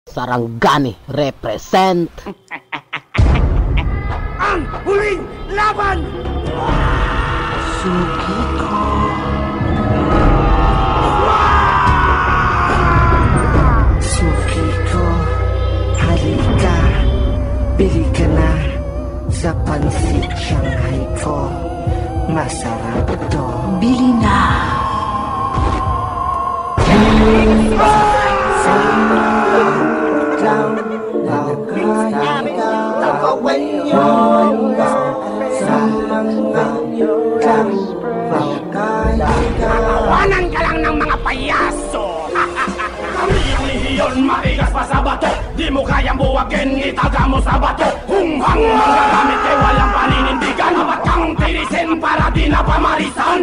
Sarangani represent. Ang huling laban! Suki ko. Suki ko. Halika. Bili ka na sa pansit Shanghai ko. Masarap to. Bili na. Tawanan ka lang ng mga payaso! Kami ang lehiyon, maigas pa sa bato. Di mo kayang buwagin, itaga mo sa bato. Humhang manggagamit kay walang paninindigan. Dapat kang tirisin para di na pamarisan.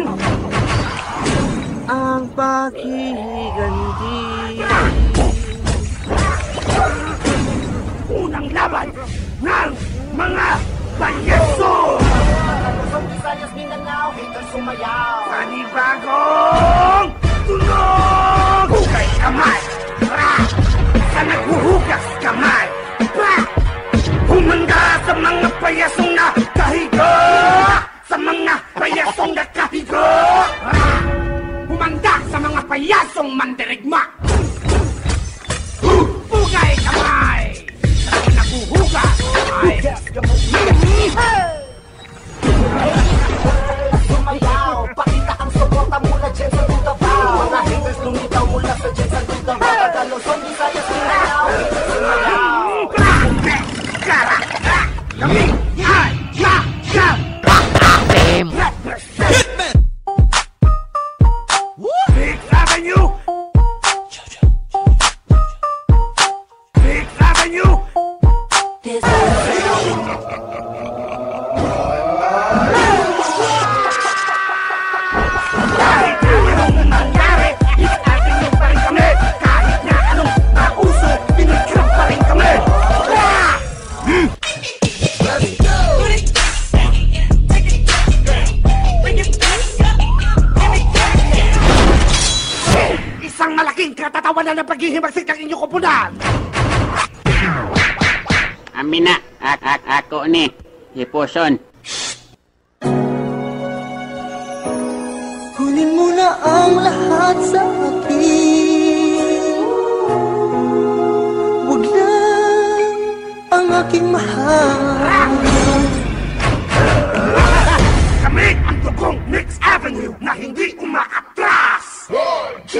Ang paghihiganti. Unang laban ng mga payaso! Visayas, Mindanao, haters sumayaw. Panibagong tunog! Hugay kamay! Ra! Sa naghuhugas kamay! Pra! Humanda sa mga payasong nakahiga! Sa mga payasong nakahiga! Ra! Humanda sa mga payasong mandirigma! Hugay kamay! Sa naghuhugas kamay! Sumayaw, pakita ang suporta mula dyan sa Tutabaw. Mga haters lumitaw mula sa dyan sa Tutabaw. Tagalosong, Visayas, Mindanao, haters sumayaw. Kami ay represent Fifth Avenue. Fifth Avenue. Kahit anong nangyari, ating pa rin kami. Kahit na anong nauso, pinikrap pa rin kami. Isang malaking katatawanan ng paghihimagsik ng inyong kupunan. Amin na, ako ni, Hiposon. Kunin mo na ang lahat sa akin. Huwag lang ang aking mahal. Kami ang dugong Next Avenue na hindi umaatras. 1, 2,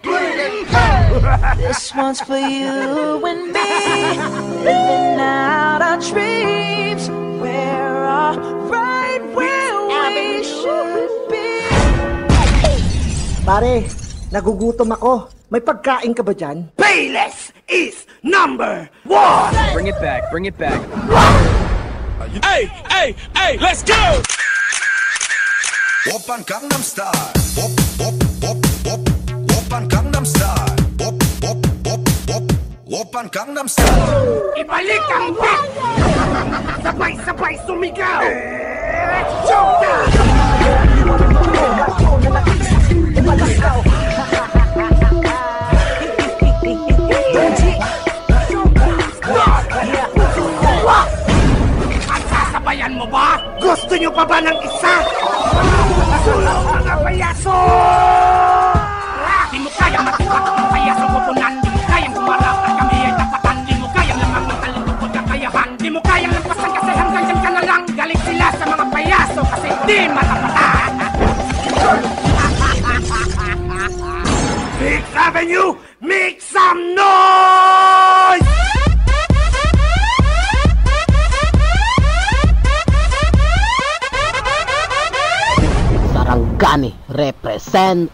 3, This one's for you and me, living out our dreams. We're all right where we should be. Pare, nagugutom ako. May pagkain ka ba dyan? Payless is number 1. Bring it back, bring it back. Hey, hey, hey, let's go! Oppan Gangnam Style. Op, op, op, op. Oppan Gangnam Style. Op, op, op, op. Oppan Gangnam Style. Ibalik ang beat! Sabay-sabay sumigaw! Showtime! Sasabayan mo ba? Gusto nyo pa ba ng isa? Sulong mga payaso! Di mo kayang matukat ang payaso kupunan. Di mo kayang humarap at kami ay tapatan. Di mo kayang lamang matalipod kakayahan. Di mo kayang lampasan kasi hanggang dyan ka na lang. Galing sila sa mga payaso kasi di matapatan. Fifth Avenue, make some noise! Sarangani represent.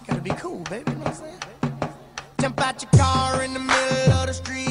Gotta be cool, baby. You know what I'm saying? Jump out your car in the middle of the street.